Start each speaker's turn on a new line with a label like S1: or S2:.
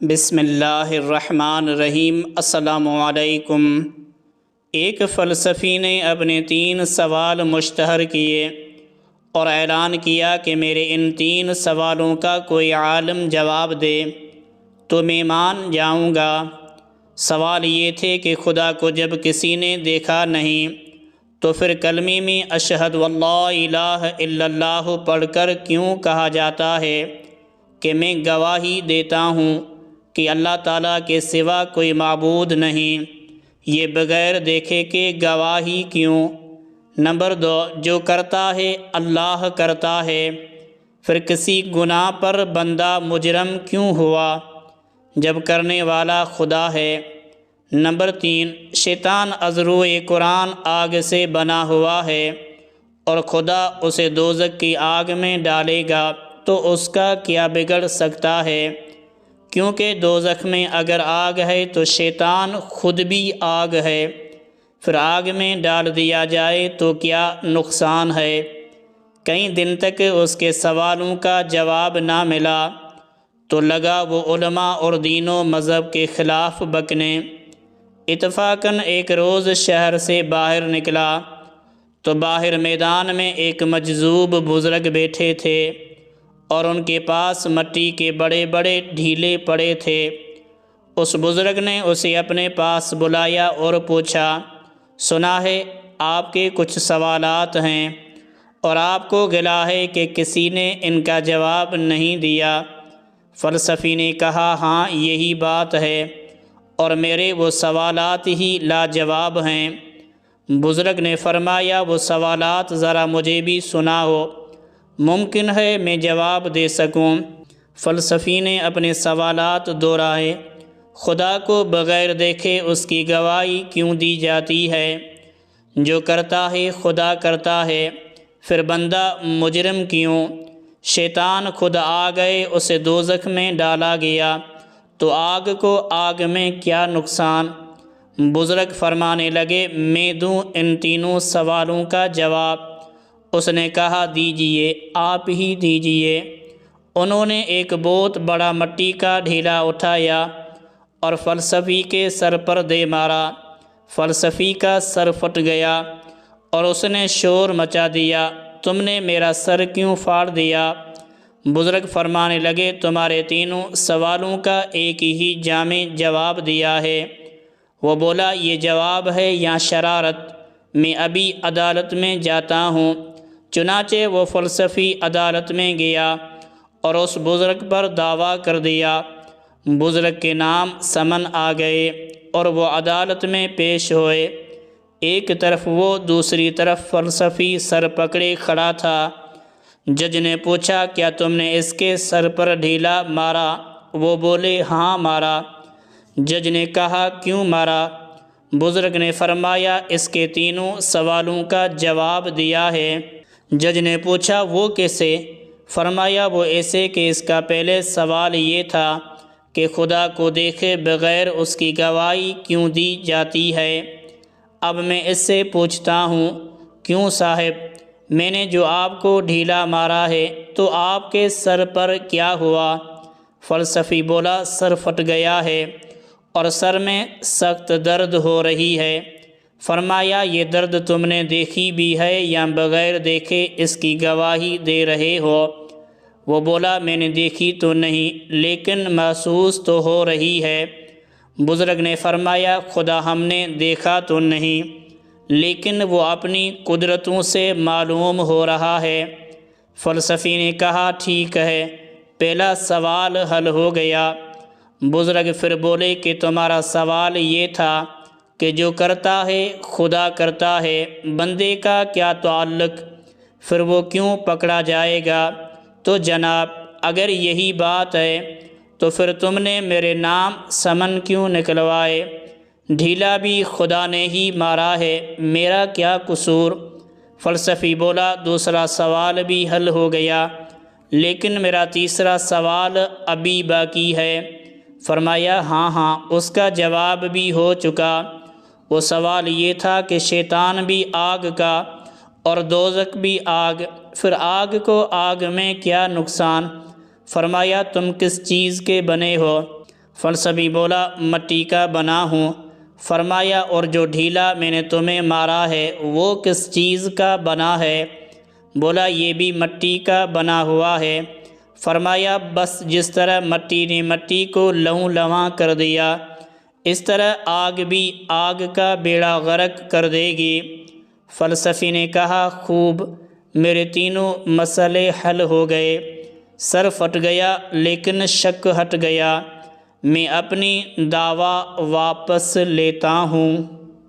S1: بسم اللہ الرحمن الرحیم۔ السلام علیکم۔ ایک فلسفی نے اپنے 3 سوال مشتہر کیے اور اعلان کیا کہ میرے ان 3 سوالوں کا کوئی عالم جواب دے تو میں مان جاؤں گا۔ سوال یہ تھے کہ خدا کو جب کسی نے دیکھا نہیں تو پھر کلمے میں اشہد واللہ الہ الا اللہ پڑھ کر کیوں کہا جاتا ہے کہ میں گواہی دیتا ہوں کہ اللہ تعالیٰ کے سوا کوئی معبود نہیں؟ یہ بغیر دیکھے کہ گواہی کیوں؟ نمبر 2، جو کرتا ہے اللہ کرتا ہے، پھر کسی گناہ پر بندہ مجرم کیوں ہوا جب کرنے والا خدا ہے؟ نمبر 3، شیطان از روئے قرآن آگ سے بنا ہوا ہے اور خدا اسے دوزخ کی آگ میں ڈالے گا تو اس کا کیا بگڑ سکتا ہے؟ کیونکہ دوزخ میں اگر آگ ہے تو شیطان خود بھی آگ ہے، پھر آگ میں ڈال دیا جائے تو کیا نقصان ہے؟ کئی دن تک اس کے سوالوں کا جواب نہ ملا تو لگا وہ علماء اور دین و مذہب کے خلاف بکنے۔ اتفاقاً ایک روز شہر سے باہر نکلا تو باہر میدان میں ایک مجذوب بزرگ بیٹھے تھے اور ان کے پاس مٹی کے بڑے بڑے ڈھیلے پڑے تھے۔ اس بزرگ نے اسے اپنے پاس بلایا اور پوچھا، سنا ہے آپ کے کچھ سوالات ہیں اور آپ کو گلہ ہے کہ کسی نے ان کا جواب نہیں دیا۔ فلسفی نے کہا، ہاں یہی بات ہے اور میرے وہ سوالات ہی لاجواب ہیں۔ بزرگ نے فرمایا، وہ سوالات ذرا مجھے بھی سناؤ، ممکن ہے میں جواب دے سکوں۔ فلسفی نے اپنے سوالات دہرائے، خدا کو بغیر دیکھے اس کی گواہی کیوں دی جاتی ہے؟ جو کرتا ہے خدا کرتا ہے، پھر بندہ مجرم کیوں؟ شیطان خود آ گئے، اسے دوزخ میں ڈالا گیا تو آگ کو آگ میں کیا نقصان؟ بزرگ فرمانے لگے، میں دوں ان 3 سوالوں کا جواب۔ اس نے کہا، دیجئے، آپ ہی دیجئے۔ انہوں نے ایک بہت بڑا مٹی کا ڈھیلا اٹھایا اور فلسفی کے سر پر دے مارا۔ فلسفی کا سر پھٹ گیا اور اس نے شور مچا دیا، تم نے میرا سر کیوں پھاڑ دیا؟ بزرگ فرمانے لگے، تمہارے 3 سوالوں کا ایک ہی جامع جواب دیا ہے۔ وہ بولا، یہ جواب ہے یا شرارت؟ میں ابھی عدالت میں جاتا ہوں۔ چنانچہ وہ فلسفی عدالت میں گیا اور اس بزرگ پر دعویٰ کر دیا۔ بزرگ کے نام سمن آ گئے اور وہ عدالت میں پیش ہوئے۔ ایک طرف وہ، دوسری طرف فلسفی سر پکڑے کھڑا تھا۔ جج نے پوچھا، کیا تم نے اس کے سر پر ڈھیلا مارا؟ وہ بولے، ہاں مارا۔ جج نے کہا، کیوں مارا؟ بزرگ نے فرمایا، اس کے 3 سوالوں کا جواب دیا ہے۔ جج نے پوچھا، وہ کیسے؟ فرمایا، وہ ایسے کہ اس کا پہلے سوال یہ تھا کہ خدا کو دیکھے بغیر اس کی گواہی کیوں دی جاتی ہے۔ اب میں اس سے پوچھتا ہوں، کیوں صاحب؟ میں نے جو آپ کو ڈھیلا مارا ہے تو آپ کے سر پر کیا ہوا؟ فلسفی بولا، سر پھٹ گیا ہے اور سر میں سخت درد ہو رہی ہے۔ فرمایا، یہ درد تم نے دیکھی بھی ہے یا بغیر دیکھے اس کی گواہی دے رہے ہو؟ وہ بولا، میں نے دیکھی تو نہیں لیکن محسوس تو ہو رہی ہے۔ بزرگ نے فرمایا، خدا ہم نے دیکھا تو نہیں لیکن وہ اپنی قدرتوں سے معلوم ہو رہا ہے۔ فلسفی نے کہا، ٹھیک ہے، پہلا سوال حل ہو گیا۔ بزرگ پھر بولے کہ تمہارا سوال یہ تھا کہ جو کرتا ہے خدا کرتا ہے، بندے کا کیا تعلق؟ پھر وہ کیوں پکڑا جائے گا؟ تو جناب، اگر یہی بات ہے تو پھر تم نے میرے نام سمن کیوں نکلوائے؟ ڈھیلا بھی خدا نے ہی مارا ہے، میرا کیا قصور؟ فلسفی بولا، دوسرا سوال بھی حل ہو گیا لیکن میرا تیسرا سوال ابھی باقی ہے۔ فرمایا، ہاں، اس کا جواب بھی ہو چکا۔ وہ سوال یہ تھا کہ شیطان بھی آگ کا اور دوزخ بھی آگ، پھر آگ کو آگ میں کیا نقصان؟ فرمایا، تم کس چیز کے بنے ہو؟ فلسفی بولا مٹی کا بنا ہوں۔ فرمایا اور جو ڈھیلا میں نے تمہیں مارا ہے وہ کس چیز کا بنا ہے؟ بولا یہ بھی مٹی کا بنا ہوا ہے۔ فرمایا بس جس طرح مٹی نے مٹی کو لہو لہواں کر دیا اس طرح آگ بھی آگ کا بیڑا غرق کر دے گی۔ فلسفی نے کہا خوب، میرے تینوں مسئلے حل ہو گئے، سر پھٹ گیا لیکن شک ہٹ گیا، میں اپنی دعویٰ واپس لیتا ہوں۔